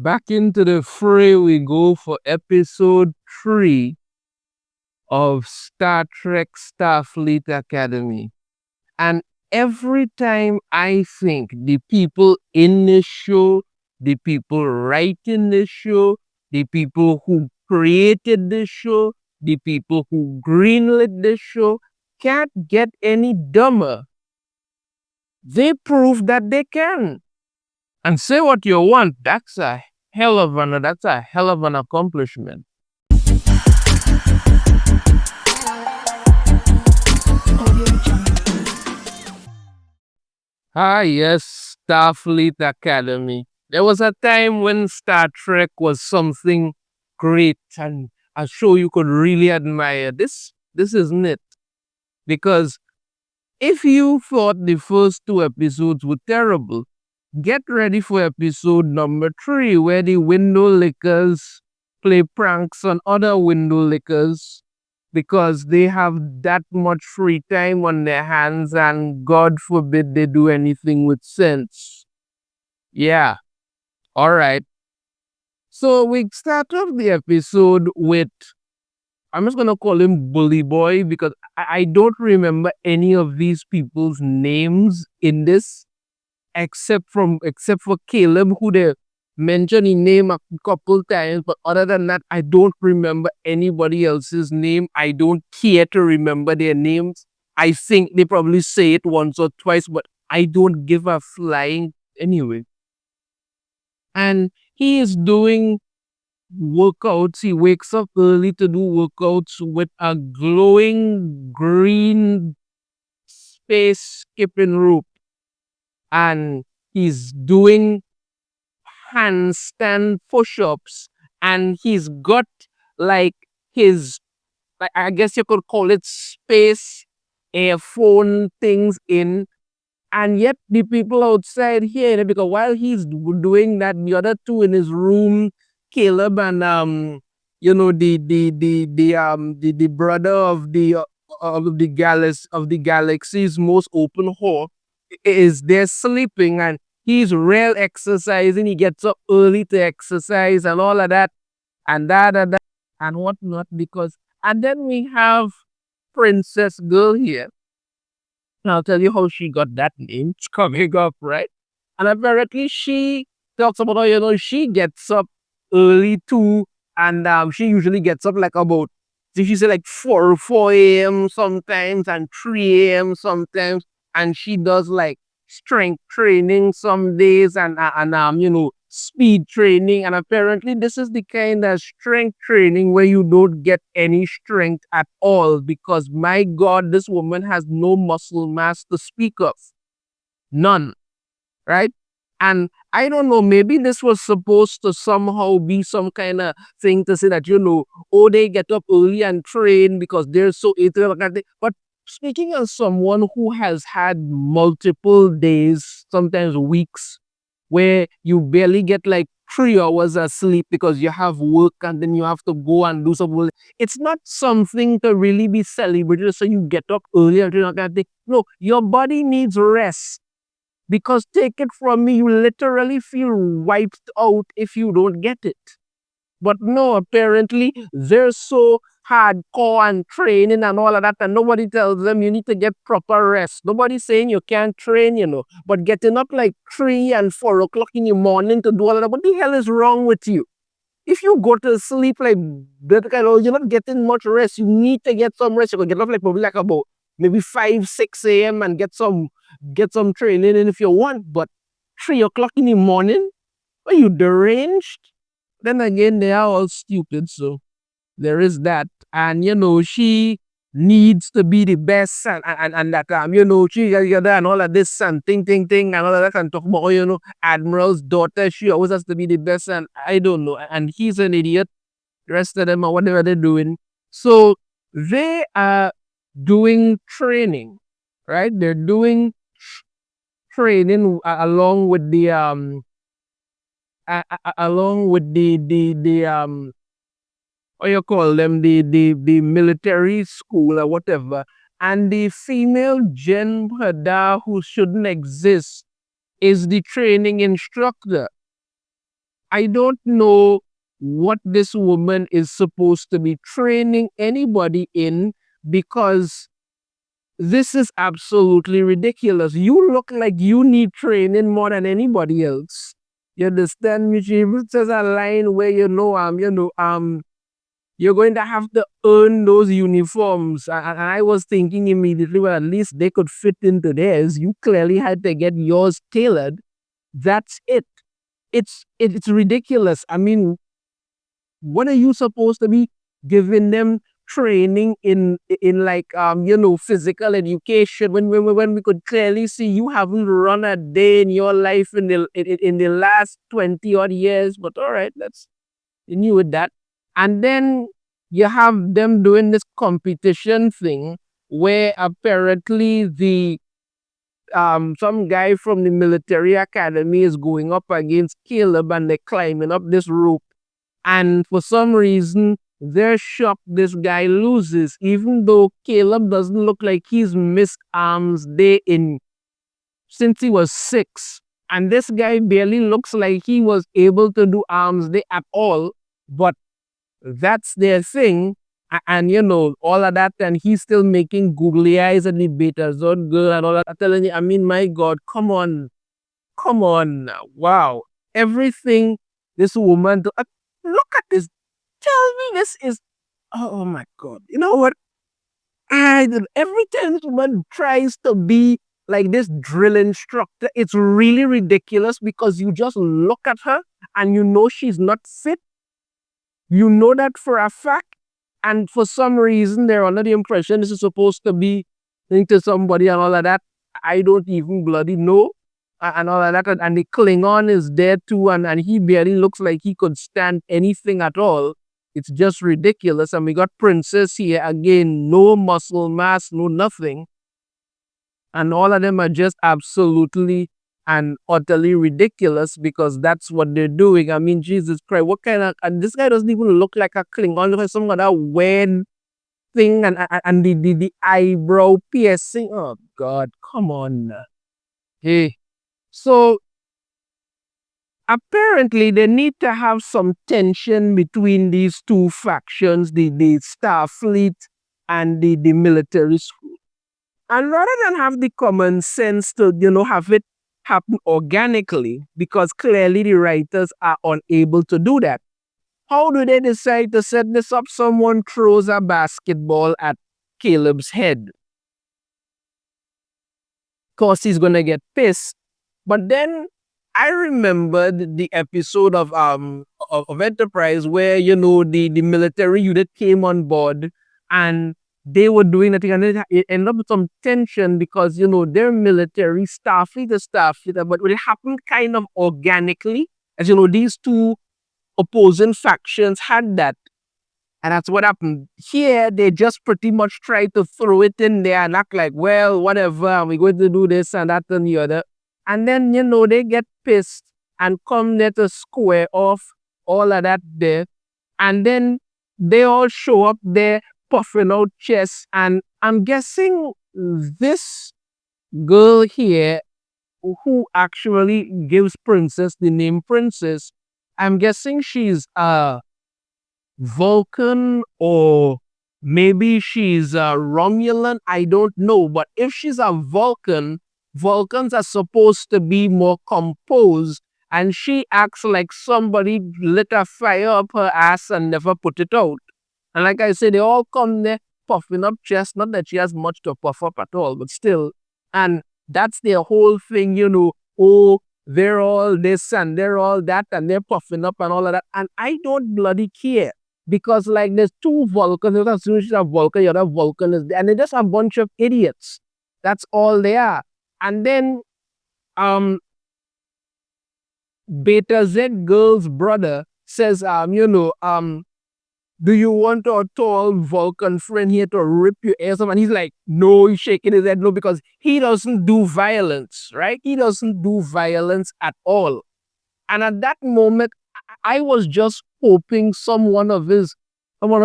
back into the fray we go for episode 3 of Star Trek Starfleet Academy. And every time I think the people in this show, the people writing this show, the people who created this show, the people who greenlit this show can't get any dumber, they prove that they can. And say what you want, that's a hell of an accomplishment. Ah, yes, Starfleet Academy. There was a time when Star Trek was something great and a show you could really admire. This isn't it. Because if you thought the first 2 episodes were terrible, get ready for episode number 3, where the window lickers play pranks on other window lickers because they have that much free time on their hands and God forbid they do anything with sense. Yeah, alright. So we start off the episode with, I'm just going to call him Bully Boy because I don't remember any of these people's names in this except for Caleb, who they mentioned his name a couple times, but other than that, I don't remember anybody else's name. I don't care to remember their names. I think they probably say it once or twice, but I don't give a flying anyway. And he is doing workouts. He wakes up early to do workouts with a glowing green space skipping rope. And he's doing handstand push-ups, and he's got like his, I guess you could call it space earphone things in, and yet the people outside here, because while he's doing that, the other two in his room, Caleb and the brother of the galaxy's most open whore is there sleeping, and he's real exercising. He gets up early to exercise and all of that and that and whatnot and then we have Princess Girl here. And I'll tell you how she got that name. It's coming up, right? And apparently she talks about how, she gets up early too. And she usually gets up like about, she said like 4 a.m. sometimes and 3 a.m. sometimes. And she does like strength training some days and speed training. And apparently this is the kind of strength training where you don't get any strength at all, because my God, this woman has no muscle mass to speak of. None. Right? And I don't know, maybe this was supposed to somehow be some kind of thing to say that, they get up early and train because they're so athletic. But speaking as someone who has had multiple days, sometimes weeks, where you barely get like 3 hours of sleep because you have work and then you have to go and do something, it's not something to really be celebrated. So you get up early and train that day. No, your body needs rest. Because take it from me, you literally feel wiped out if you don't get it. But no, apparently they're so hardcore and training and all of that, and nobody tells them you need to get proper rest. Nobody's saying you can't train, but getting up like 3 and 4 o'clock in the morning to do all of that, what the hell is wrong with you? If you go to sleep like that kind of, you're not getting much rest. You need to get some rest. You can get up like probably like about maybe 5, 6 a.m. and get some training in if you want. But 3 o'clock in the morning, are you deranged? Then again, they are all stupid, so there is that. And she needs to be the best, and that she and all of this and thing and all of that, and talk about Admiral's daughter, she always has to be the best, and I don't know, and he's an idiot. The rest of them are whatever they're doing. So they are doing training, right? They're doing training along with the what you call them, the military school or whatever. And the female Jen Hadar, who shouldn't exist, is the training instructor. I don't know what this woman is supposed to be training anybody in, because this is absolutely ridiculous. You look like you need training more than anybody else. You understand me? She even says a line where you're going to have to earn those uniforms. And I was thinking immediately, well, at least they could fit into theirs. You clearly had to get yours tailored. That's it. It's ridiculous. I mean, what are you supposed to be giving them training in like physical education when we could clearly see you haven't run a day in your life in the last 20 odd years? But all right, let's continue with that. And then you have them doing this competition thing where apparently the some guy from the military academy is going up against Caleb, and they're climbing up this rope. And for some reason, they're shocked this guy loses, even though Caleb doesn't look like he's missed arms day in since he was 6. And this guy barely looks like he was able to do arms day at all. But that's their thing. And all of that, and he's still making googly eyes at the beta zone girl and all that. I'm telling you, I mean, my God, come on. Come on. Wow. Everything this woman do. Look at this. Tell me this is. Oh my God. You know what? Every time this woman tries to be like this drill instructor, it's really ridiculous, because you just look at her and you know she's not fit. You know that for a fact. And for some reason, they're under the impression this is supposed to be into somebody and all of that. I don't even bloody know. And all of that. And the Klingon is there too. And he barely looks like he could stand anything at all. It's just ridiculous. And we got Princess here again. No muscle mass, no nothing. And all of them are just absolutely and utterly ridiculous, because that's what they're doing. I mean, Jesus Christ, what kind of... And this guy doesn't even look like a Klingon. Look like some kind of weird thing, and the eyebrow piercing. Oh, God, come on. Hey. So, apparently, they need to have some tension between these two factions, the Starfleet and the military school. And rather than have the common sense to, have it happen organically, because clearly the writers are unable to do that, how do they decide to set this up? Someone throws a basketball at Caleb's head. Of course, he's going to get pissed. But then I remembered the episode of Enterprise where, the military unit came on board and they were doing that thing, and it ended up with some tension because, they're military, Starfleet is Starfleet, but it happened kind of organically. As these two opposing factions had that. And that's what happened. Here, they just pretty much try to throw it in there and act like, well, whatever, we're going to do this and that and the other. And then, they get pissed and come there to square off all of that there. And then they all show up there puffing out chests. And I'm guessing this girl here, who actually gives Princess the name Princess, I'm guessing she's a Vulcan, or maybe she's a Romulan. I don't know. But if she's a Vulcan, Vulcans are supposed to be more composed, and she acts like somebody lit a fire up her ass and never put it out. And like I said, they all come there puffing up chest. Not that she has much to puff up at all, but still. And that's their whole thing, oh, they're all this and they're all that, and they're puffing up and all of that. And I don't bloody care. Because like there's two Vulcans, as soon as she's a Vulcan, the other Vulcan is there, and they're just a bunch of idiots. That's all they are. And then Beta Z girl's brother says, do you want our tall Vulcan friend here to rip your ass off? And he's like, no, he's shaking his head no, because he doesn't do violence, right? He doesn't do violence at all. And at that moment, I was just hoping someone of his Vulcan,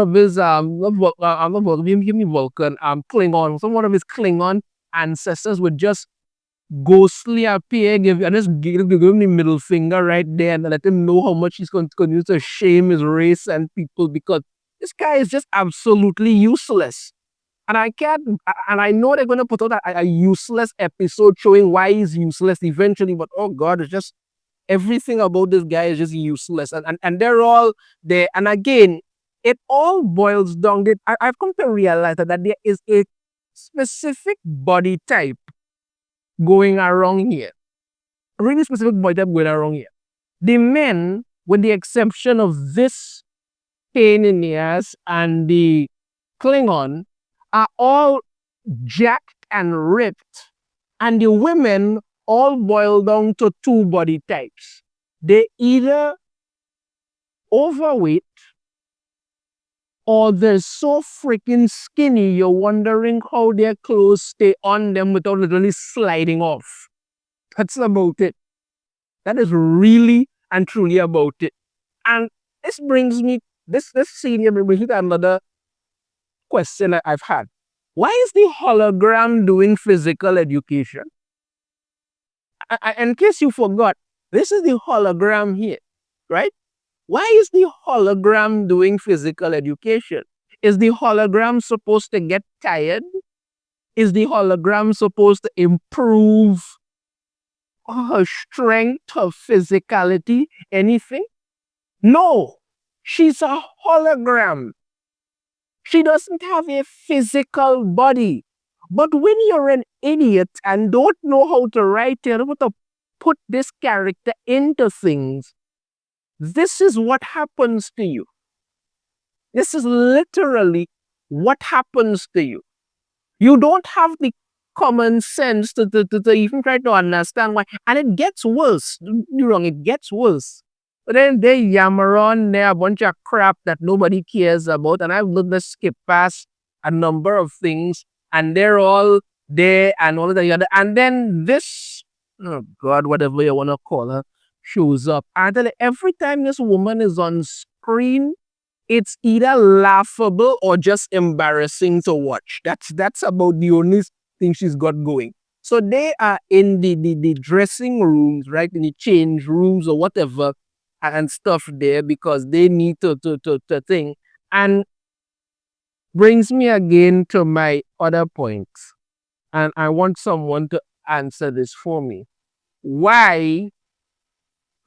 Klingon, some one of his Klingon ancestors would just ghostly appear, and just give him the middle finger right there and let him know how much he's going to continue to shame his race and people, because this guy is just absolutely useless. And I can't, and I know they're going to put out a useless episode showing why he's useless eventually, but oh God, it's just everything about this guy is just useless. And they're all there. And again, it all boils down. I've come to realize that there is a specific body type going around here. A really specific body type going around here. The men, with the exception of this pain in the ass and the Klingon, are all jacked and ripped. And the women all boil down to two body types. They either overweight or they're so freaking skinny you're wondering how their clothes stay on them without literally sliding off. That's about it. That is really and truly about it. And this brings me, this scene here brings me to another question I've had. Why is the hologram doing physical education? In case you forgot, this is the hologram here, right? Why is the hologram doing physical education? Is the hologram supposed to get tired? Is the hologram supposed to improve her strength, her physicality, anything? No, she's a hologram. She doesn't have a physical body. But when you're an idiot and don't know how to write, you're able to put this character into things, this is what happens to you. This is literally what happens to you. You don't have the common sense to even try to understand why. And it gets worse. Don't get me wrong, it gets worse. But then they yammer on there a bunch of crap that nobody cares about. And I've looked to skip past a number of things. And they're all there and all of the other. And then this, oh God, whatever you want to call her, shows up. And I tell you, every time this woman is on screen, it's either laughable or just embarrassing to watch. That's about the only thing she's got going. So they are in the dressing rooms, right? In the change rooms or whatever and stuff there because they need to think. And brings me again to my other points. And I want someone to answer this for me. Why,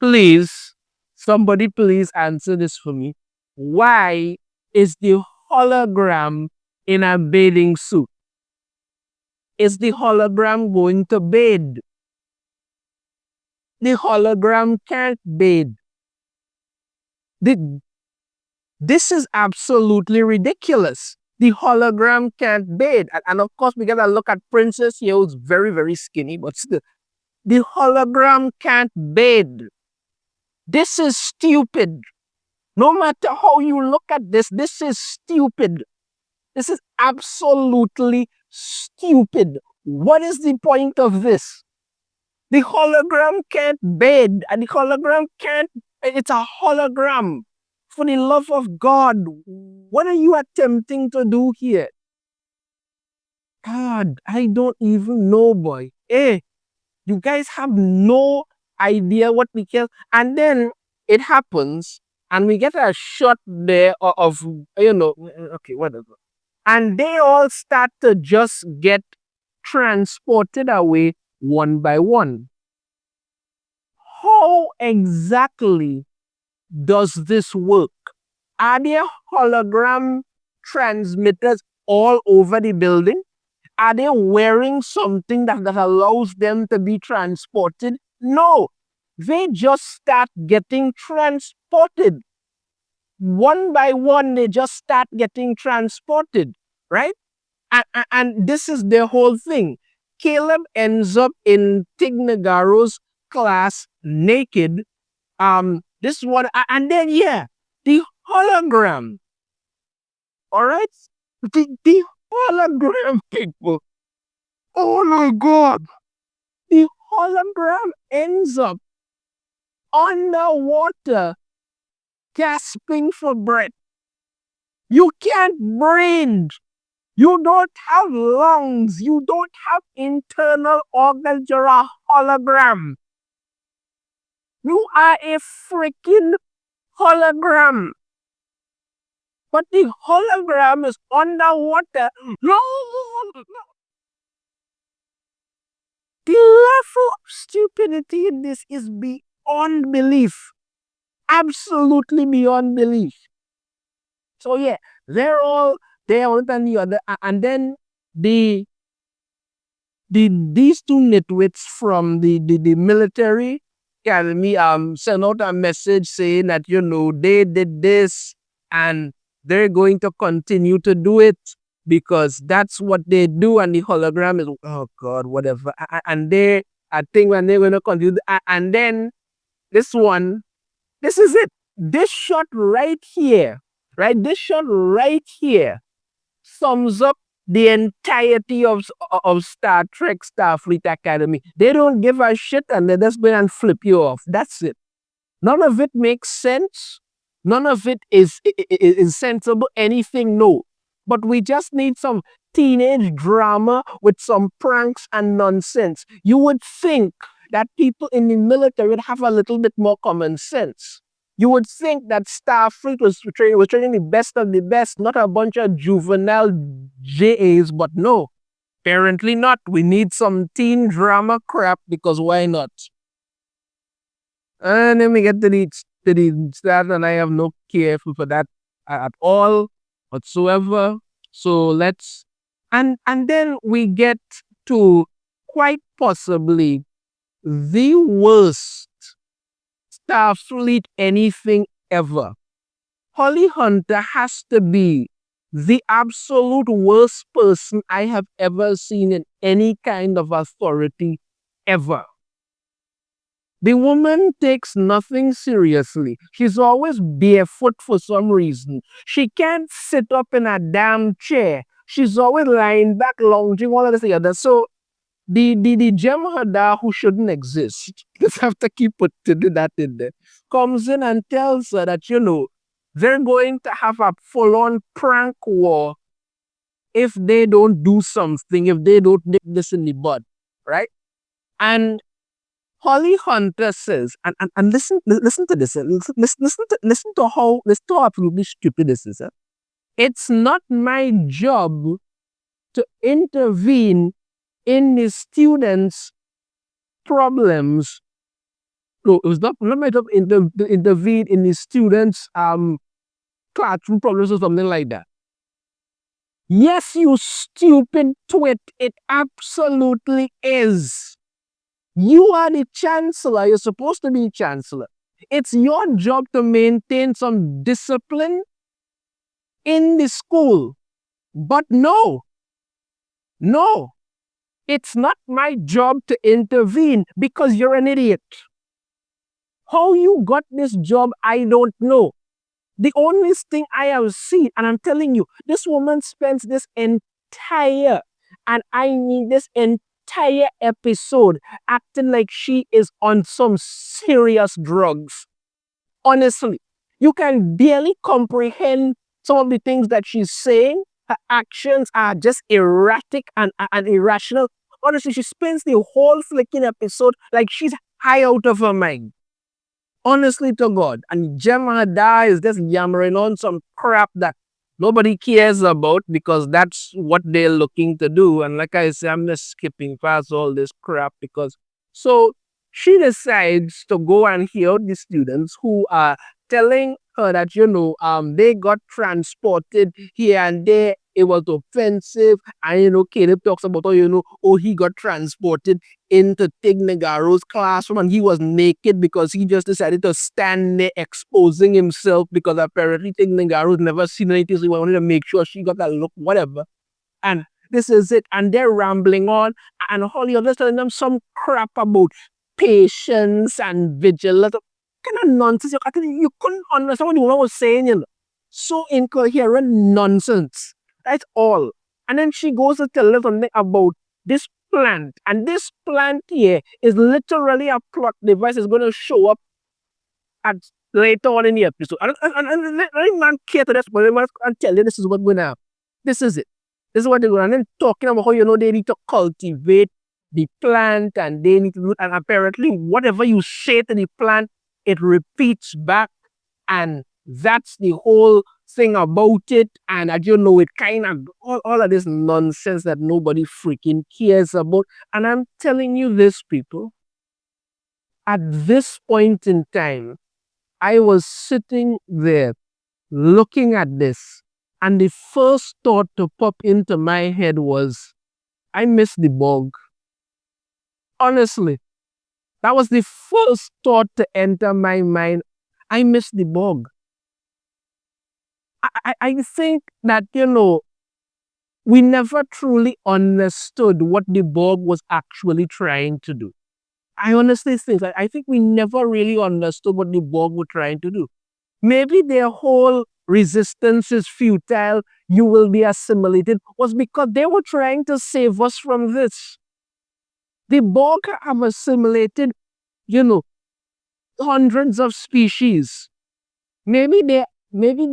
please, somebody please answer this for me. Why is the hologram in a bathing suit? Is the hologram going to bathe? The hologram can't bathe. This is absolutely ridiculous. The hologram can't bathe. And of course, we gotta look at Princess here, who's very, very skinny, but still. The hologram can't bathe. This is stupid. No matter how you look at this is stupid. This is absolutely stupid. What is the point of this? The hologram can't bathe, and the hologram can't, it's a hologram. For the love of God, what are you attempting to do here? God, I don't even know, boy. Hey, you guys have no idea what we kill. And then it happens, and we get a shot there of okay, whatever. And they all start to just get transported away one by one. How exactly does this work? Are there hologram transmitters all over the building? Are they wearing something that allows them to be transported? No. They just start getting transported. One by one, they just start getting transported, right? And this is their whole thing. Caleb ends up in Tig Nogaro's class naked. This one, and then the hologram. All right, the hologram, people. Oh my God, the hologram ends up underwater, gasping for breath. You can't breathe. You don't have lungs. You don't have internal organs. You're a hologram. You are a freaking hologram. But the hologram is underwater. No! The level of stupidity in this is beyond belief. Absolutely beyond belief. So yeah, they're all there one than the other. And then the these two nitwits from the military academy sent out a message saying that they did this and they're going to continue to do it because that's what they do, and the hologram is, oh god, whatever. And they, I think, when they're going to continue, and then this one, this is it, this shot right here, right, this shot right here sums up the entirety of Star Trek Starfleet Academy. They don't give a shit and they just go and flip you off. That's it. None of it makes sense. None of it is sensible, anything, no. But we just need some teenage drama with some pranks and nonsense. You would think that people in the military would have a little bit more common sense. You would think that Starfleet was training the best of the best, not a bunch of juvenile JAs, but no, apparently not. We need some teen drama crap because why not? And then we get to the start, and I have no care for that at all whatsoever. So let's, and then we get to quite possibly the worst Starfleet anything ever. Holly Hunter has to be the absolute worst person I have ever seen in any kind of authority ever. The woman takes nothing seriously. She's always barefoot for some reason. She can't sit up in a damn chair. She's always lying back, lounging, all of this together. So the Jem'Hadar who shouldn't exist, just have to keep putting that in there, comes in and tells her that, they're going to have a full-on prank war if they don't do something, if they don't nip this in the bud, right? And Holly Hunter says, and listen to this, listen to how absolutely stupid this is. It's not my job to intervene in the students' problems. No, it was not my job to intervene in the students' classroom problems or something like that. Yes, you stupid twit, it absolutely is. You are the chancellor. You're supposed to be chancellor. It's your job to maintain some discipline in the school. But no, it's not my job to intervene because you're an idiot. How you got this job, I don't know. The only thing I have seen, and I'm telling you, this woman spends this entire, and I mean this entire episode acting like she is on some serious drugs. Honestly, you can barely comprehend some of the things that she's saying. Her actions are just erratic and irrational. Honestly, she spends the whole flicking episode like she's high out of her mind. Honestly to God. And Jem'Hadar is just yammering on some crap that nobody cares about because that's what they're looking to do. And like I said, I'm just skipping past all this crap because... So she decides to go and hear out the students who are telling her that, they got transported here and there. It was offensive. And, Caleb talks about, he got transported into Tig Nogaro's classroom and he was naked because he just decided to stand there exposing himself because apparently Tig Nogaro's never seen anything, so he wanted to make sure she got that look, whatever. And this is it. And they're rambling on, and Holly was telling them some crap about patience and vigilance. Kind of nonsense. You couldn't understand what the woman was saying, So incoherent nonsense. That's all. And then she goes to tell us something about this plant. And this plant here is literally a plot device. It's going to show up at later on in the episode. And I don't care to this, but I'm tell you this is what's going to happen. This is it. This is what they're going. And then talking about how, they need to cultivate the plant and they need to do it. And apparently, whatever you say to the plant, it repeats back. And that's the whole thing about it. And it kind of, all of this nonsense that nobody freaking cares about. And I'm telling you this, people, at this point in time, I was sitting there looking at this. And the first thought to pop into my head was, I miss the Borg. Honestly, that was the first thought to enter my mind. I miss the Borg. I think that, we never truly understood what the Borg was actually trying to do. I honestly think that I think we never really understood what the Borg were trying to do. Maybe their whole resistance is futile, you will be assimilated, was because they were trying to save us from this. The Borg have assimilated, hundreds of species. Maybe they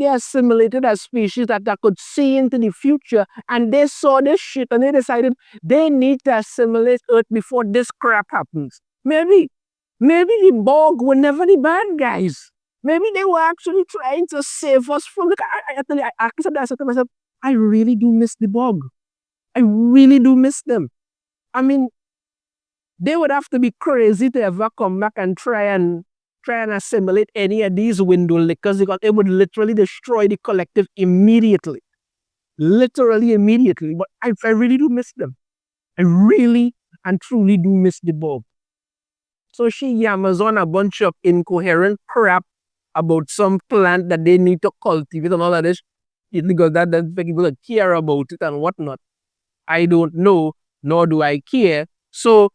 assimilated a species that could see into the future, and they saw this shit and they decided they need to assimilate Earth before this crap happens. Maybe the Borg were never the bad guys. Maybe they were actually trying to save us from the. I said to myself, I really do miss the Borg. I really do miss them. I mean, they would have to be crazy to ever come back and try and assimilate any of these window lickers, because it would literally destroy the collective immediately. Literally immediately. But I really do miss them. I really and truly do miss the Borg. So she yammers on a bunch of incoherent crap about some plant that they need to cultivate and all of this, because that people care about it and whatnot. I don't know, nor do I care. So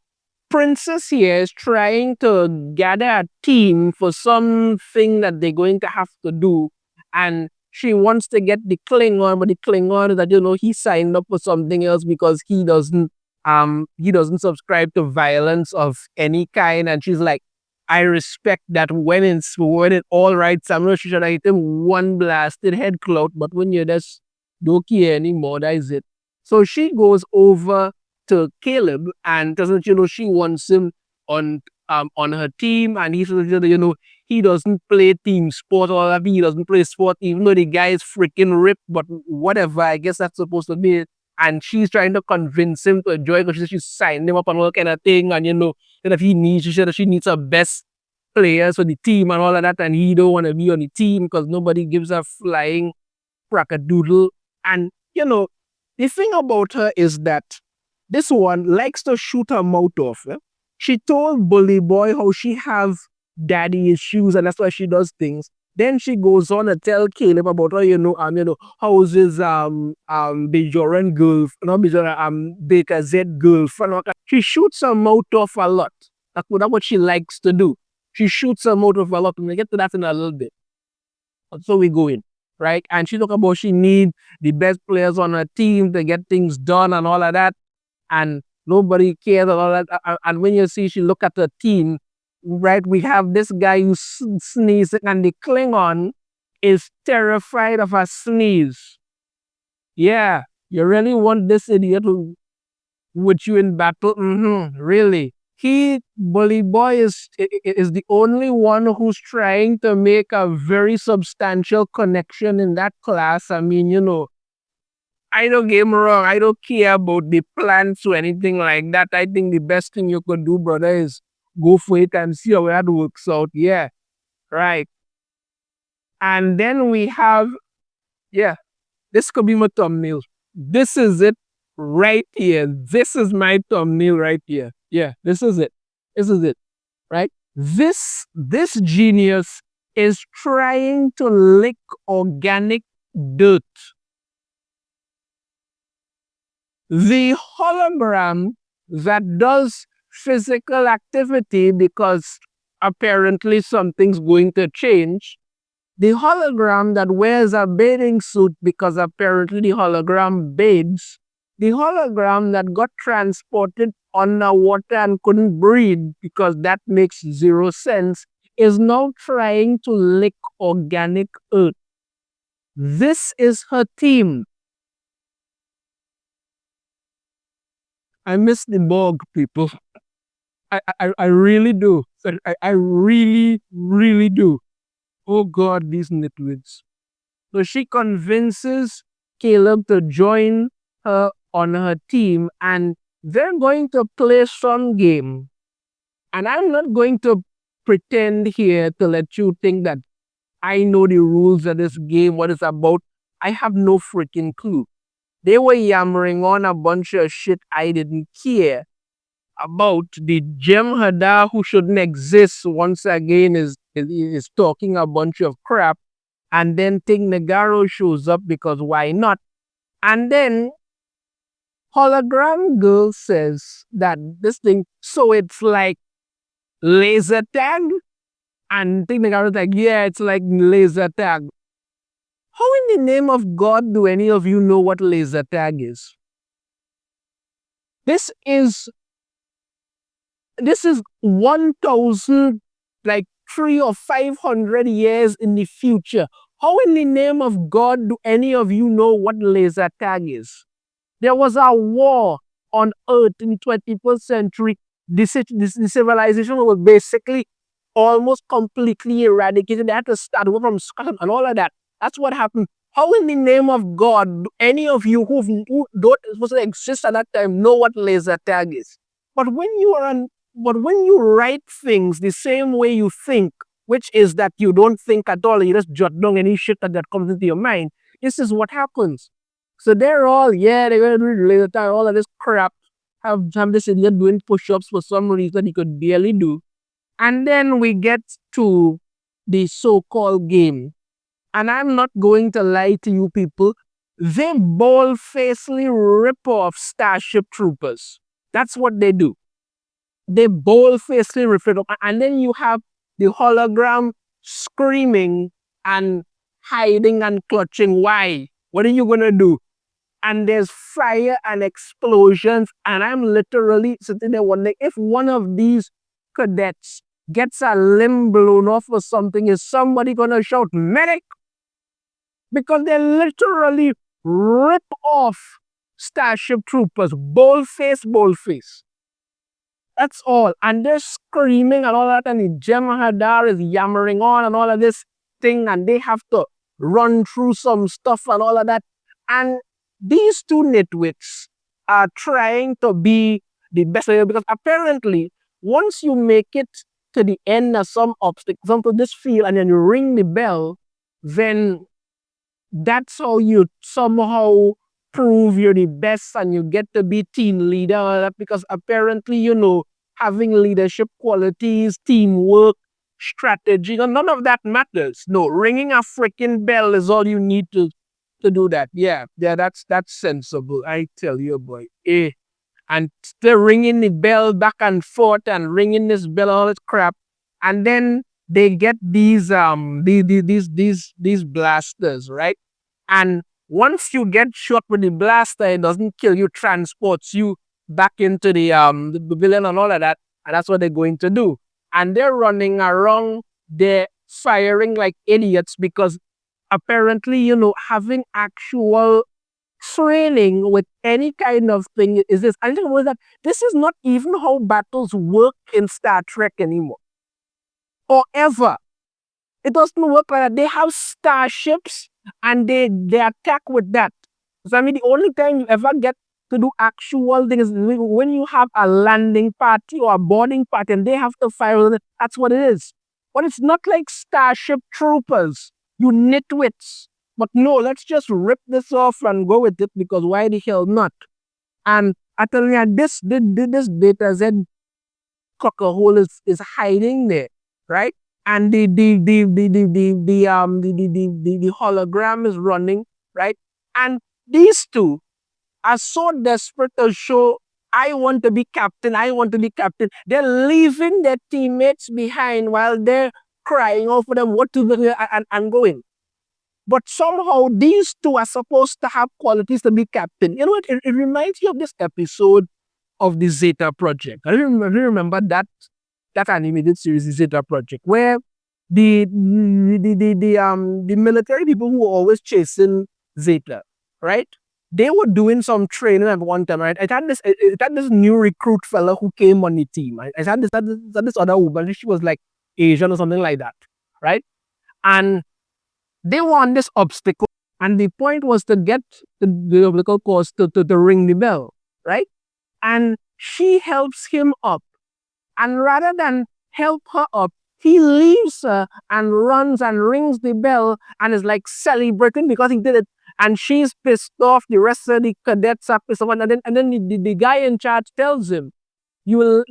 Princess here is trying to gather a team for something that they're going to have to do. And she wants to get the Klingon, but the Klingon is that, he signed up for something else because he doesn't subscribe to violence of any kind. And she's like, I respect that when it all right, Samuel, she should have hit him one blasted head clout, but when you just don't care anymore, that is it. So she goes over to Caleb and doesn't, she wants him on her team, and he says, he doesn't play team sport or whatever, he doesn't play sport, even though the guy is freaking ripped, but whatever, I guess that's supposed to be it. And she's trying to convince him to enjoy it because she signed him up and all kind of thing, and that if he needs, she said that she needs her best players for the team and all of that, and he don't want to be on the team because nobody gives a flying frackadoodle. And the thing about her is that this one likes to shoot her mouth off. She told Bully Boy how she have daddy issues and that's why she does things. Then she goes on to tell Caleb about how, how's his Bajoran girl, not Bajoran, Baker Z girlfriend. She shoots her mouth off a lot. That's what she likes to do. She shoots her mouth off a lot. And we'll get to that in a little bit. So we go in, right? And she talk about she need the best players on her team to get things done and all of that. And nobody cares and all that. And when you see she look at her team, right, we have this guy who's sneezing, and the Klingon is terrified of a sneeze. Yeah, you really want this idiot with you in battle? Really? Bully Boy is the only one who's trying to make a very substantial connection in that class. I mean, I don't get me wrong, I don't care about the plans or anything like that. I think the best thing you could do, brother, is go for it and see how that works out. Yeah, right. And then we have, this could be my thumbnail. This is it right here. This is my thumbnail right here. Yeah, this is it. This is it, right? This genius is trying to lick organic dirt. The hologram that does physical activity because apparently something's going to change. The hologram that wears a bathing suit because apparently the hologram bathes. The hologram that got transported underwater and couldn't breathe because that makes zero sense is now trying to lick organic earth. This is her team. I miss the Borg people. I really do. I really, really do. Oh God, these nitwits. So she convinces Caleb to join her on her team, and they're going to play some game. And I'm not going to pretend here to let you think that I know the rules of this game, what it's about. I have no freaking clue. They were yammering on a bunch of shit I didn't care about. The Jem'Hadar who shouldn't exist once again is talking a bunch of crap. And then Ting Nagaro shows up because why not? And then Hologram Girl says that this thing, so it's like laser tag? And Ting Nagaro's like, yeah, it's like laser tag. How in the name of God do any of you know what laser tag is? This is 1,000, like 300 or 500 years in the future. How in the name of God do any of you know what laser tag is? There was a war on Earth in the 21st century. The civilization was basically almost completely eradicated. They had to start over from scratch and all of that. That's what happened. How in the name of God do any of you who don't supposed to exist at that time know what laser tag is? But when you write things the same way you think, which is that you don't think at all, you just jot down any shit that comes into your mind, this is what happens. So they're all, yeah, they're going to do laser tag, all of this crap. Have this idiot doing push-ups for some reason he could barely do. And then we get to the so-called game. And I'm not going to lie to you people. They bold-facedly rip off Starship Troopers. That's what they do. They bold-facedly rip it off. And then you have the hologram screaming and hiding and clutching. Why? What are you going to do? And there's fire and explosions. And I'm literally sitting there wondering if one of these cadets gets a limb blown off or something, is somebody going to shout, medic? Because they literally rip off Starship Troopers. Bold face, bold face. That's all. And they're screaming and all that. And the Jem'Hadar is yammering on and all of this thing. And they have to run through some stuff and all of that. And these two nitwits are trying to be the best player because apparently once you make it to the end of some obstacle, for example, this field, and then you ring the bell, then that's how you somehow prove you're the best and you get to be team leader. Because apparently, having leadership qualities, teamwork, strategy, none of that matters. No, ringing a freaking bell is all you need to do that. Yeah, that's sensible. I tell you, boy. And they're ringing the bell back and forth and ringing this bell, all this crap. And then they get these these blasters, right? And once you get shot with the blaster, it doesn't kill you, transports you back into the pavilion and all of that. And that's what they're going to do. And they're running around, they're firing like idiots because apparently, having actual training with any kind of thing is this. I think that this is not even how battles work in Star Trek anymore. Or ever. It doesn't work like that. They have starships and they attack with that. So the only time you ever get to do actual things is when you have a landing party or a boarding party and they have to fire with it. That's what it is. But it's not like Starship Troopers, you nitwits. But no, let's just rip this off and go with it because why the hell not? And I tell you, this data Z cocker hole is hiding there, right? And the hologram is running, right? And these two are so desperate to show, I want to be captain, I want to be captain. They're leaving their teammates behind while they're crying out for them what to do and going. But somehow these two are supposed to have qualities to be captain. You know what? It reminds me of this episode of the Zeta Project. I remember that animated series, the Zeta Project, where the military people who were always chasing Zeta, right? they were doing some training at one time, right? I had this new recruit fella who came on the team. I had this other woman, she was like Asian or something like that, right? And they were on this obstacle, and the point was to get the obstacle course to ring the bell, right? And she helps him up. And rather than help her up, he leaves her and runs and rings the bell and is like celebrating because he did it. And she's pissed off. The rest of the cadets are pissed off. And then the guy in charge tells him, you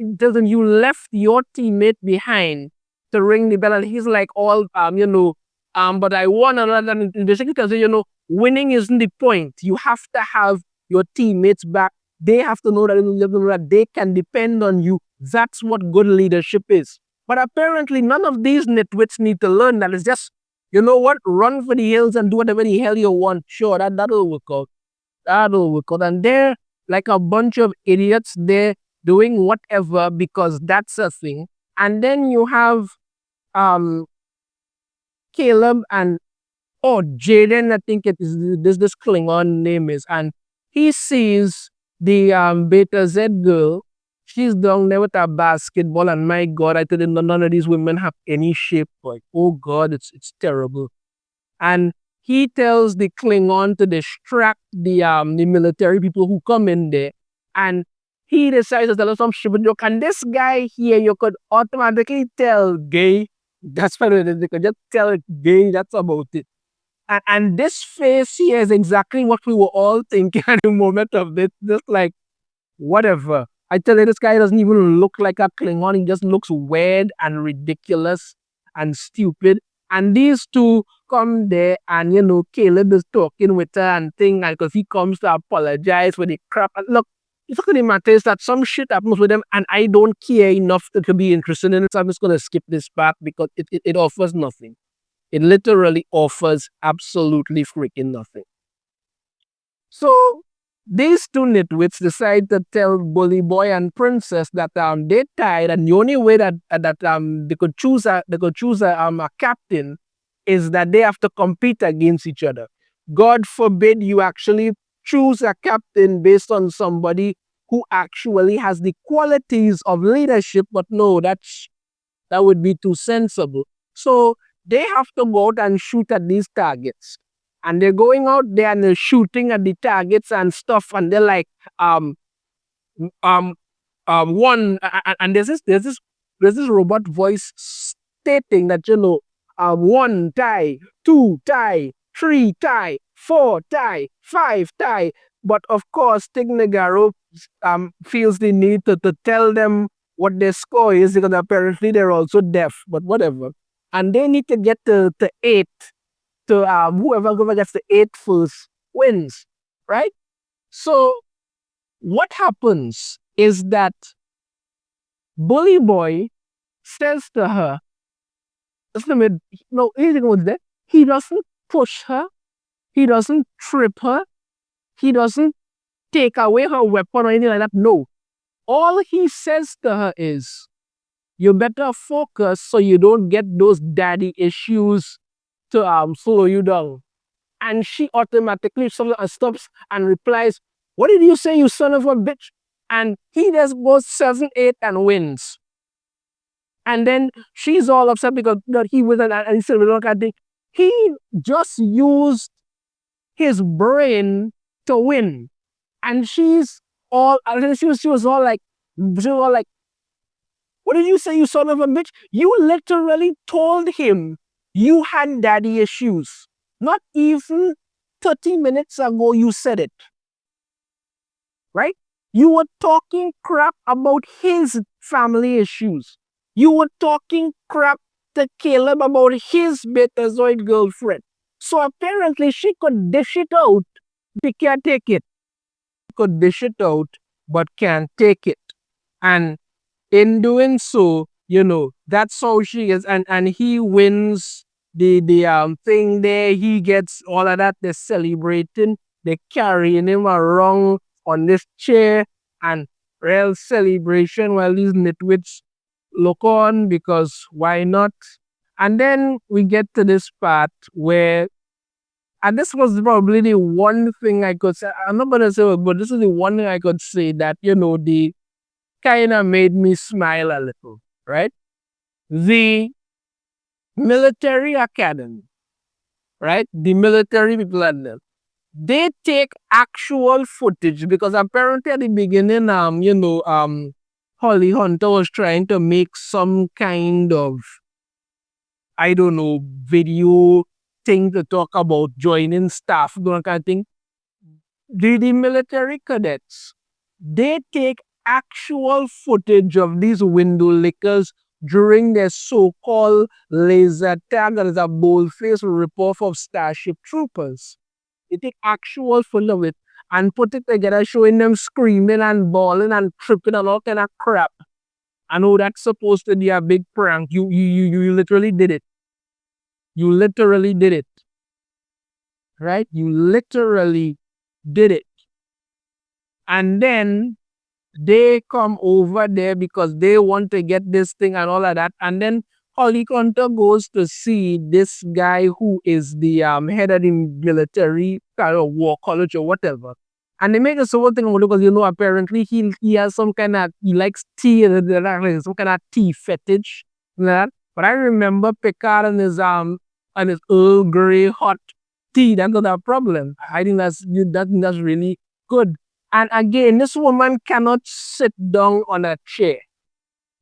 left your teammate behind to ring the bell. And he's like, but I won another. And basically tells you, winning isn't the point. You have to have your teammates back. They have to know that they can depend on you. That's what good leadership is. But apparently, none of these nitwits need to learn that. It's just, you know what? Run for the hills and do whatever the hell you want. Sure, that'll work out. That'll work out. And they're like a bunch of idiots. They're doing whatever because that's a thing. And then you have Caleb and Jaden, I think it is this Klingon name is, and he sees the Beta Z girl. She's down there with a basketball, and my God, I tell you, none of these women have any shape. Like, oh God, it's terrible. And he tells the Klingon to distract the military people who come in there, and he decides to tell us some stupid joke. And this guy here, you could automatically tell gay. That's why they could just tell it gay. That's about it. And this face here is exactly what we were all thinking at the moment of this. Just like, whatever. I tell you, this guy doesn't even look like a Klingon. He just looks weird and ridiculous and stupid. And these two come there and, Caleb is talking with her and thing. And because he comes to apologize for the crap. And look, the fact of the matter is that some shit happens with them and I don't care enough to be interested in it. So I'm just going to skip this part because it offers nothing. It literally offers absolutely freaking nothing. So these two nitwits decide to tell Bully Boy and Princess that they're tired, and the only way that they could choose a captain is that they have to compete against each other. God forbid you actually choose a captain based on somebody who actually has the qualities of leadership, but no, that would be too sensible. So they have to go out and shoot at these targets. And they're going out there and they're shooting at the targets and stuff. And they're like, one, and there's this robot voice stating that, 1 tie, 2 tie, 3 tie, 4 tie, 5 tie. But of course, Tignagaro feels the need to tell them what their score is because apparently they're also deaf, but whatever. And they need to get to 8. To whoever gets the 8 first wins, right? So what happens is that Bully Boy says to her, he doesn't push her, he doesn't trip her, he doesn't take away her weapon or anything like that. No. All he says to her is, you better focus so you don't get those daddy issues to slow you down. And she automatically stops and replies, what did you say, you son of a bitch? And he just goes 7-8 and wins. And then she's all upset because he was and he said, he just used his brain to win. And she was all like, what did you say, you son of a bitch? You literally told him you had daddy issues. Not even 30 minutes ago you said it. Right? You were talking crap about his family issues. You were talking crap to Caleb about his Betazoid girlfriend. So apparently she could dish it out, but can't take it. She could dish it out, but can't take it. And in doing so, that's how she is. And he wins the thing there. He gets all of that. They're celebrating. They're carrying him around on this chair and real celebration while these nitwits look on because why not? And then we get to this part where And this was probably the one thing I could say. I'm not gonna say, but this is the one thing I could say that, the kind of made me smile a little, right? The military academy, right? The military people at them. They take actual footage because apparently at the beginning, Holly Hunter was trying to make some kind of, I don't know, video thing to talk about joining staff, that kind of thing. The military cadets, they take actual footage of these window lickers during their so-called laser tag, that is a boldface ripoff of Starship Troopers. They take actual footage of it and put it together, showing them screaming and bawling and tripping and all kind of crap. I know that's supposed to be a big prank. You literally did it. You literally did it. Right? You literally did it. And then they come over there because they want to get this thing and all of that. And then Holly Hunter goes to see this guy who is the head of the military kind of war college or whatever. And they make a whole thing about it because, apparently he has some kind of, he likes tea, like some kind of tea fetish. That. But I remember Picard and his Earl Grey hot tea. That's not a problem. I think that's really good. And again, this woman cannot sit down on a chair.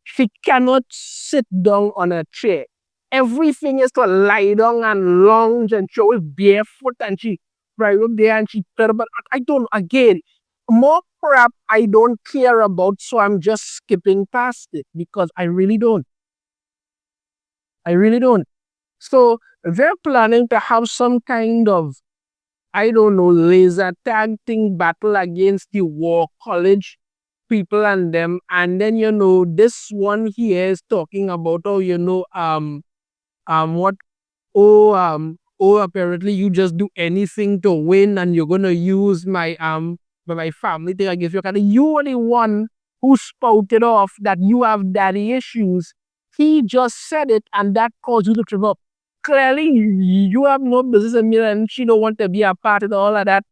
She cannot sit down on a chair. Everything is to lie down and lounge, and she always barefoot, and she right up there and she but I don't, again, more crap I don't care about, so I'm just skipping past it because I really don't. I really don't. So they're planning to have some kind of, I don't know, laser tag thing battle against the war college people and them. And then, this one here is talking about, what, apparently you just do anything to win and you're going to use my family thing. I guess you are the one who spouted off that you have daddy issues. He just said it and that caused you to trip up. Clearly, you have no business in me, and she don't want to be a part of all of that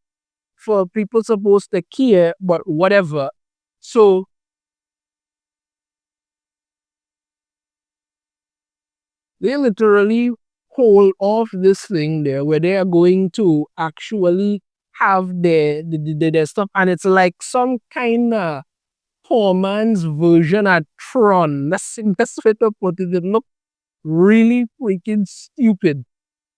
for people supposed to care, but whatever. So they literally hold off this thing there where they are going to actually have their stuff, and it's like some kind of poor man's version of Tron. That's the best way to put it. It look really freaking stupid.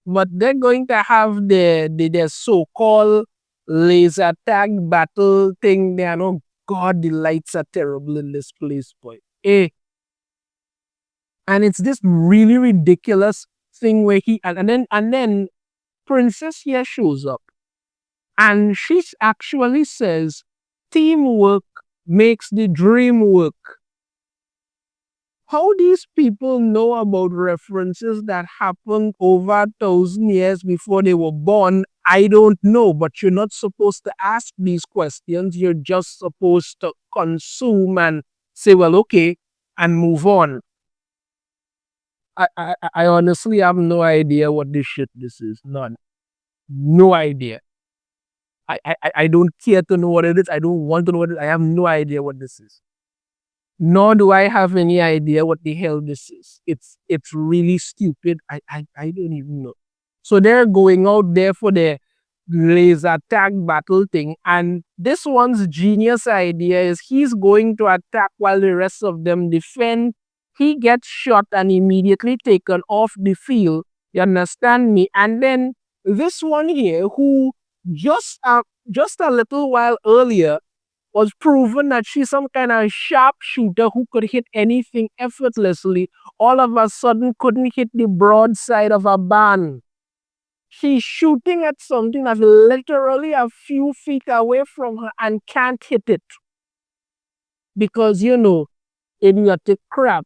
But they're going to have their so-called laser tag battle thing there. Oh God, the lights are terrible in this place, boy. And it's this really ridiculous thing where and then Princess here shows up and she actually says, teamwork makes the dream work. How these people know about references that happened over 1,000 years before they were born, I don't know. But you're not supposed to ask these questions. You're just supposed to consume and say, well, okay, and move on. I honestly have no idea what this shit this is. None. No idea. I don't care to know what it is. I don't want to know what it is. I have no idea what this is. Nor do I have any idea what the hell this is. It's really stupid. I don't even know. So they're going out there for their laser tag battle thing. And this one's genius idea is he's going to attack while the rest of them defend. He gets shot and immediately taken off the field. You understand me? And then this one here, who just a little while earlier was proven that she's some kind of sharpshooter who could hit anything effortlessly, all of a sudden couldn't hit the broadside of a barn. She's shooting at something that's literally a few feet away from her and can't hit it. Because, idiotic crap.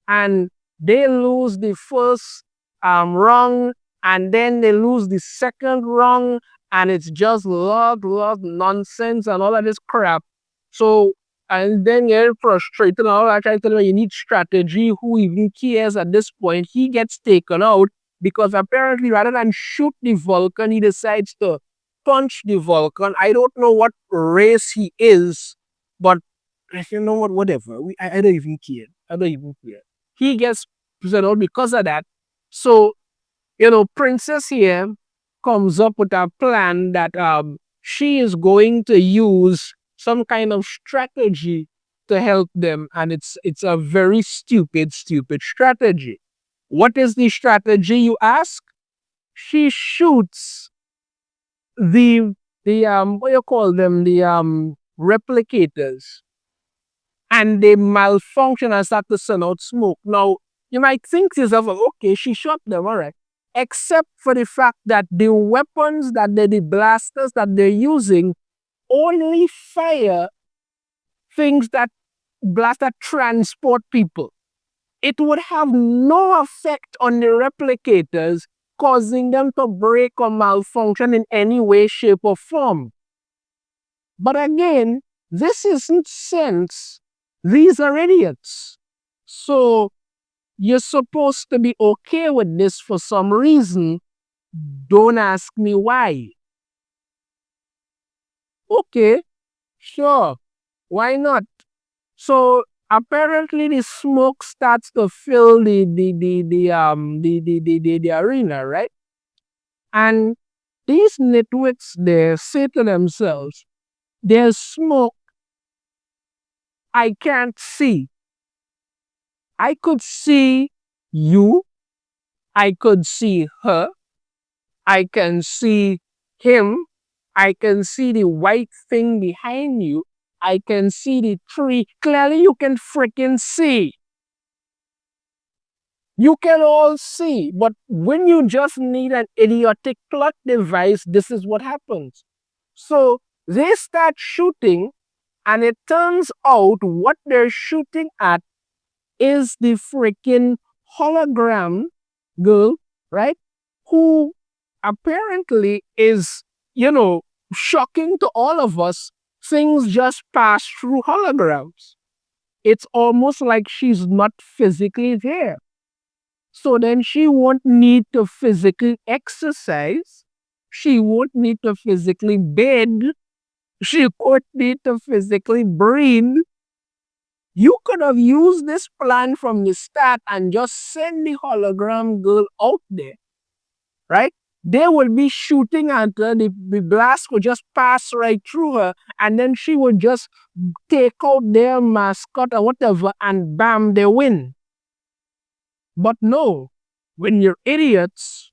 And they lose the first rung, and then they lose the second rung, and it's just lot nonsense and all of this crap. So, and then you're frustrated and all that. I tell you, you need strategy. Who even cares at this point? He gets taken out. because apparently rather than shoot the Vulcan, he decides to punch the Vulcan. I don't know what race he is, but you know what, whatever. I don't even care. I don't even care. He gets presented out because of that. So, Princess here comes up with a plan that she is going to use some kind of strategy to help them, and it's a very stupid strategy. What is the strategy, you ask? She shoots the what you call them, the replicators, and they malfunction and start to send out smoke. Now, you might think to yourself, okay, she shot them, all right. Except for the fact that the weapons the blasters that they're using only fire things that blast that transport people. It would have no effect on the replicators, causing them to break or malfunction in any way, shape, or form. But again, this isn't sense. These are idiots. So you're supposed to be okay with this for some reason. Don't ask me why. Okay, sure. Why not? So apparently the smoke starts to fill the arena, right? And these nitwits there say to themselves, there's smoke I can't see. I could see you, I could see her, I can see him, I can see the white thing behind you, I can see the tree. Clearly you can freaking see. You can all see, but when you just need an idiotic plot device, this is what happens. So they start shooting, and it turns out what they're shooting at is the freaking hologram girl, right? Who apparently is, shocking to all of us. Things just pass through holograms. It's almost like she's not physically there. So then she won't need to physically exercise. She won't need to physically bed. She won't need to physically breathe. You could have used this plan from the start and just send the hologram girl out there, right? They would be shooting at her, the blast would just pass right through her, and then she would just take out their mascot or whatever, and bam, they win. But no, when you're idiots,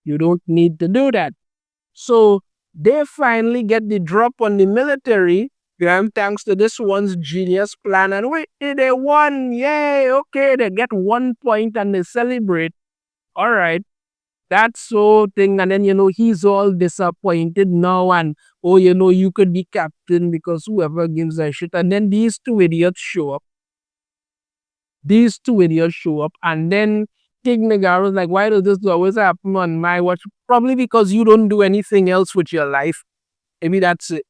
you don't need to do that. So they finally get the drop on the military, thanks to this one's genius plan, and they won. Yay, okay, they get 1 point and they celebrate. All right, that's so thing. And then, he's all disappointed now, and you could be captain because whoever gives a shit. And then these two idiots show up. And then King Nagaro's like, why does this always happen on my watch? Probably because you don't do anything else with your life. Maybe that's it.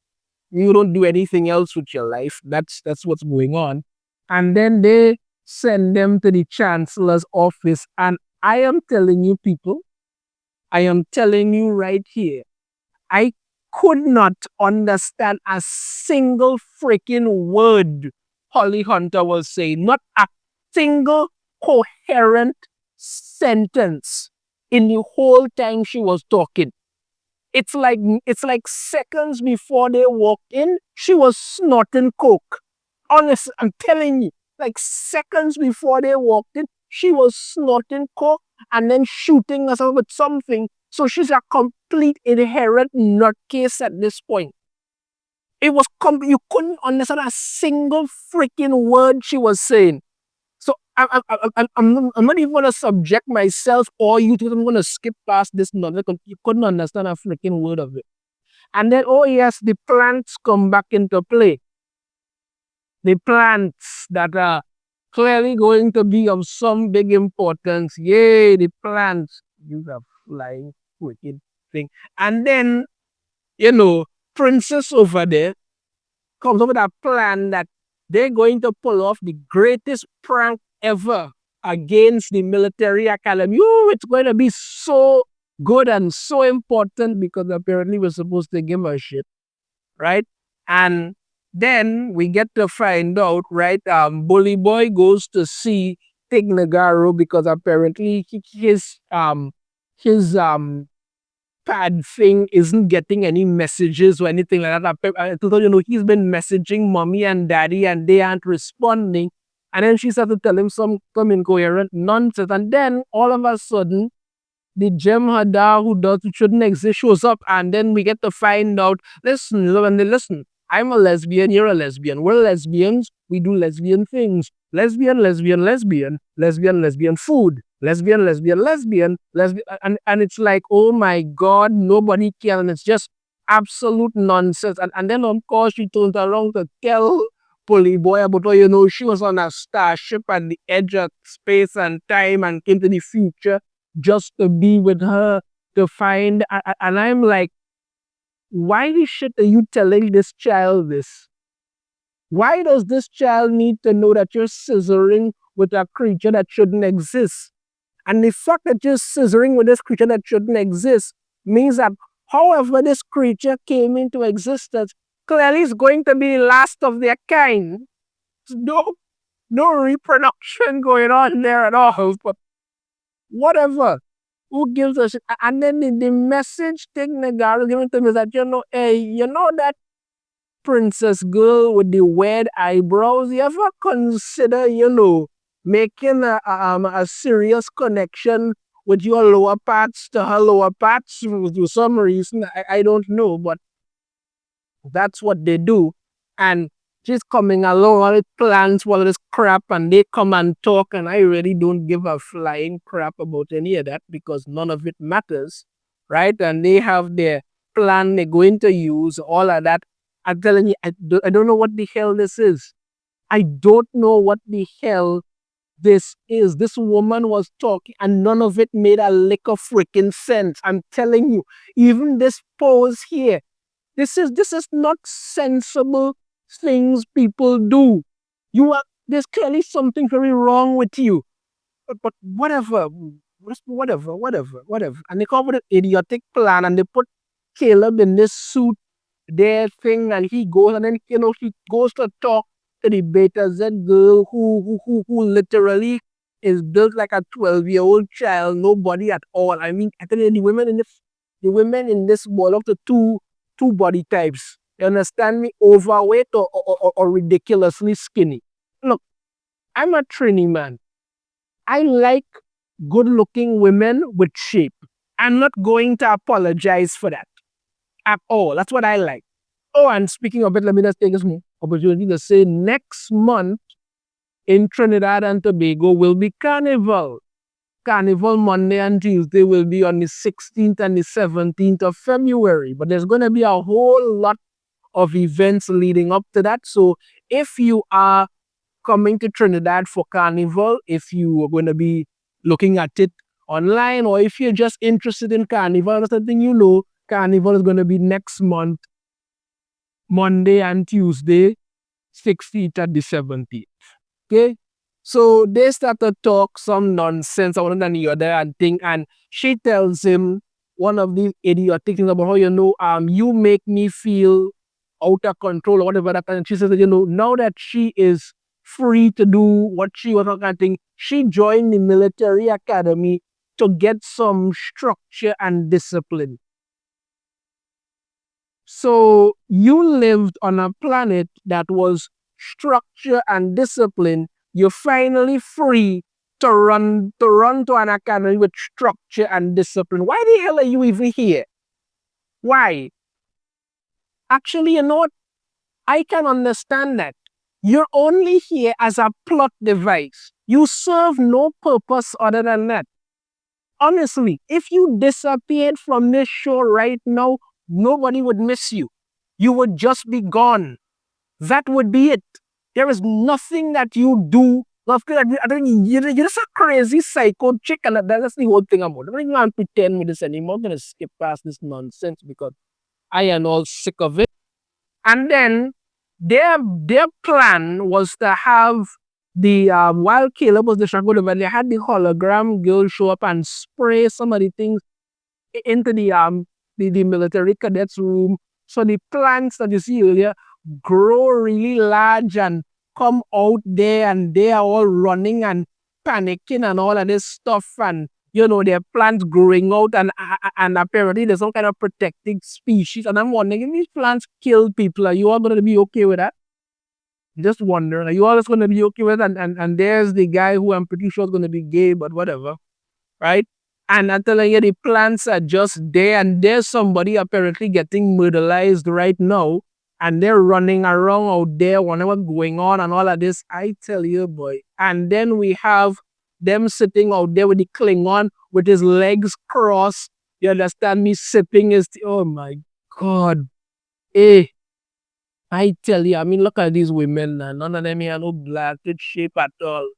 You don't do anything else with your life. That's what's going on. And then they send them to the chancellor's office. And I am telling you people, I am telling you right here, I could not understand a single freaking word Holly Hunter was saying. Not a single coherent sentence in the whole time she was talking. It's like seconds before they walked in, she was snorting coke. Honestly, I'm telling you, like seconds before they walked in, she was snorting coke and then shooting herself with something. So she's a complete inherent nutcase at this point. It was you couldn't understand a single freaking word she was saying. So I'm not even going to subject myself or you to, I'm going to skip past this nonsense because you couldn't understand a freaking word of it. And then, oh yes, the plants come back into play. The plants that are clearly going to be of some big importance. Yay, the plants. You are flying wicked thing. And then, Princess over there comes up with a plan that they're going to pull off the greatest prank ever against the military academy. Oh, it's going to be so good and so important because apparently we're supposed to give a shit, right? And then we get to find out, right? Bully Boy goes to see Tig Nagaro because apparently his pad thing isn't getting any messages or anything like that. He's been messaging mommy and daddy and they aren't responding. And then she started to tell him some incoherent nonsense. And then all of a sudden, the Gem Hadar who shouldn't exist shows up, and then we get to find out. Listen. I'm a lesbian. You're a lesbian. We're lesbians. We do lesbian things. Lesbian, lesbian, lesbian, lesbian, lesbian food. Lesbian, lesbian, lesbian, lesbian, and it's like, oh my God, nobody can, and it's just absolute nonsense. And then of course she turns around to tell Polly Boy about, she was on a starship at the edge of space and time and came to the future just to be with her, to find. And I'm like, why the shit are you telling this child this? Why does this child need to know that you're scissoring with a creature that shouldn't exist? And the fact that you're scissoring with this creature that shouldn't exist means that however this creature came into existence, clearly is going to be the last of their kind. No reproduction going on there at all. But whatever. Who gives a shit? And then the message thing the girl is giving to me is that, hey, that princess girl with the weird eyebrows? You ever consider, making a serious connection with your lower parts to her lower parts for some reason? I don't know, but that's what they do. And she's coming along, all the plans, all this crap, and they come and talk, and I really don't give a flying crap about any of that because none of it matters, right? And they have their plan they're going to use, all of that. I'm telling you, I don't know what the hell this is. I don't know what the hell this is. This woman was talking, and none of it made a lick of freaking sense. I'm telling you, even this pose here, this is not sensible things people do. There's clearly something very wrong with you. But whatever, whatever. And they come with an idiotic plan, and they put Caleb in this suit, their thing, and he goes, and then he goes to talk to the Beta Z girl who literally is built like a 12-year-old child, nobody at all. I mean, I tell you, the women in this world of the two body types. You understand me? Overweight or ridiculously skinny. Look, I'm a Trini man. I like good-looking women with shape. I'm not going to apologize for that at all. That's what I like. Oh, and speaking of it, let me just take this opportunity to say next month in Trinidad and Tobago will be Carnival. Carnival Monday and Tuesday will be on the 16th and the 17th of February. But there's going to be a whole lot of events leading up to that. So if you are coming to Trinidad for Carnival, if you are going to be looking at it online, or if you're just interested in Carnival or something, Carnival is going to be next month, Monday and Tuesday, 16th and the 17th. Okay? So they start to talk some nonsense one than the other and thing, and she tells him one of these idiotic things about how, you make me feel out of control or whatever that. And she says that, now that she is free to do what she was thing, she joined the military academy to get some structure and discipline. So you lived on a planet that was structure and discipline. You're finally free to run to an academy with structure and discipline. Why the hell are you even here? Why? Actually, you know what? I can understand that. You're only here as a plot device. You serve no purpose other than that. Honestly, if you disappeared from this show right now, nobody would miss you. You would just be gone. That would be it. There is nothing that you do. You're just a crazy psycho chick, and that's the whole thing about it. I don't even want to pretend with this anymore. I'm going to skip past this nonsense because I am all sick of it. And then their plan was to have while Caleb was distracted, when they had the hologram girl show up and spray some of the things into the military cadets room. So the plants that you see earlier grow really large and come out there, and they are all running and panicking and all of this stuff, and their plants growing out, and apparently there's some kind of protected species. And I'm wondering, if these plants kill people, are you all going to be okay with that? Just wondering, are you all going to be okay with it? And there's the guy who I'm pretty sure is going to be gay, but whatever, right? And I'm telling you, the plants are just there, and there's somebody apparently getting murderized right now, and they're running around out there, wondering what's going on and all of this. I tell you, boy. And then we have them sitting out there with the Klingon with his legs crossed. You understand me? Sipping his tea. Oh my God. Eh. I tell you, I mean, look at these women, man. None of them here no blasted shape at all.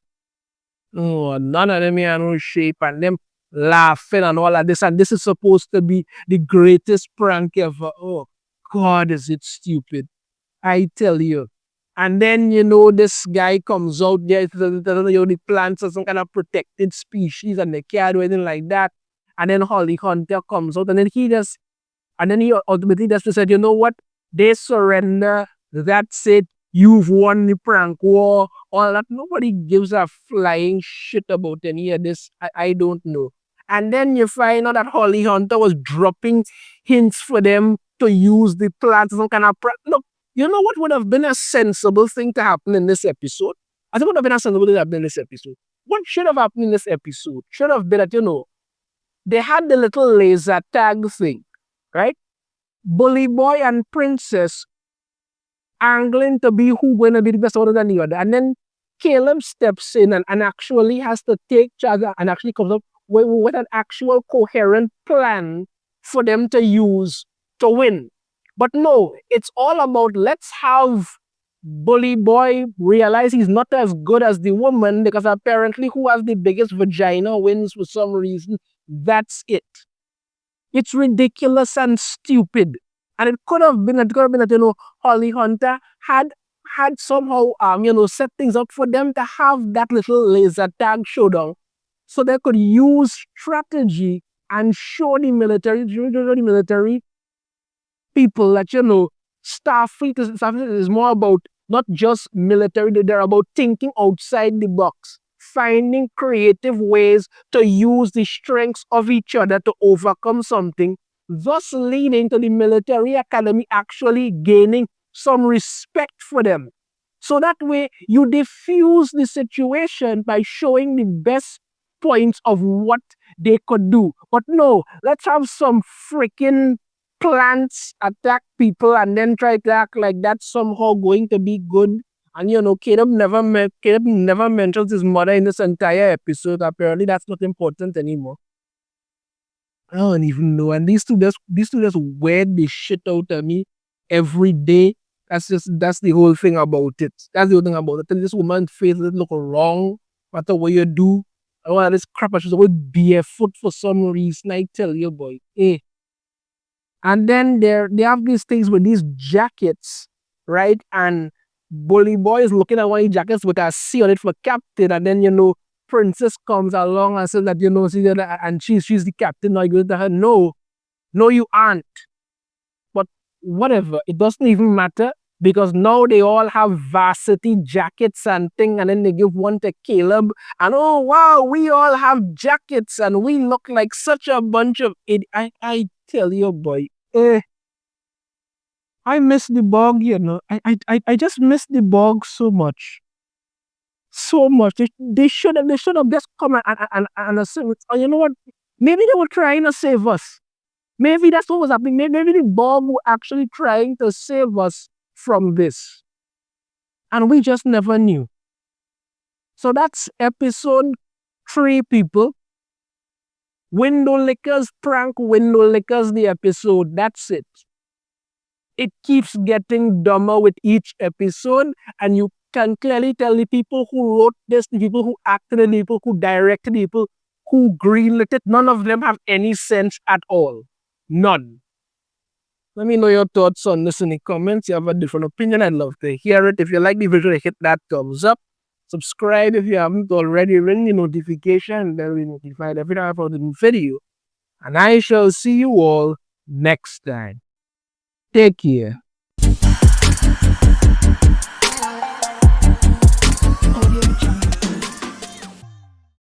Oh, none of them here no shape, and them laughing and all of this. And this is supposed to be the greatest prank ever. Oh, God, is it stupid. I tell you. And then, this guy comes out there, the plants are some kind of protected species, and they can't do anything like that. And then Holly Hunter comes out, and then he ultimately just said, you know what? They surrender. That's it. You've won the prank war. All that. Nobody gives a flying shit about any of this. I don't know. And then you find out that Holly Hunter was dropping hints for them to use the plants as some kind of prank. Look, you know what would have been a sensible thing to happen in this episode? I think what would have been a sensible thing to happen in this episode. What should have happened in this episode? Should have been that, they had the little laser tag thing, right? Bully Boy and Princess angling to be who going to be the best other than the other. And then Caleb steps in and actually has to take charge and actually comes up with an actual coherent plan for them to use to win. But no, it's all about let's have Bully Boy realize he's not as good as the woman, because apparently who has the biggest vagina wins for some reason. That's it. It's ridiculous and stupid. And it could have been that, Holly Hunter had somehow, set things up for them to have that little laser tag showdown, so they could use strategy and show the military people that, Starfleet is more about not just military, they're about thinking outside the box, finding creative ways to use the strengths of each other to overcome something, thus leading to the military academy actually gaining some respect for them. So that way, you diffuse the situation by showing the best points of what they could do. But no, let's have some freaking plants attack people and then try to act like that's somehow going to be good. And Caleb never mentions his mother in this entire episode. Apparently, that's not important anymore. I don't even know. And these two just wear the shit out of me every day. That's the whole thing about it. That's the whole thing about it. This woman's face doesn't look wrong. Matter what you do, all of this crap, she's always barefoot for some reason. I tell you, boy. And then they have these things with these jackets, right? And Bully Boy is looking at one of the jackets with a C on it for captain, and then Princess comes along and says that and she's the captain. Now you go to her, no, you aren't. But whatever, it doesn't even matter, because now they all have varsity jackets and thing, and then they give one to Caleb, and oh wow, we all have jackets and we look like such a bunch of I tell you, boy, I miss the Borg, I just miss the Borg so much. So much. They should have just come and assume it. And you know what? Maybe they were trying to save us. Maybe that's what was happening. Maybe the Borg were actually trying to save us from this. And we just never knew. So that's episode 3, people. Window lickers, prank window lickers, the episode. That's it. It keeps getting dumber with each episode, and you can clearly tell the people who wrote this, the people who acted, the people who directed, the people who greenlit it, none of them have any sense at all. None. Let me know your thoughts on this in the comments. You have a different opinion, I'd love to hear it. If you like the video, hit that thumbs up. Subscribe if you haven't already. Ring the notification, then we notified every time I upload a new video. And I shall see you all next time. Take care.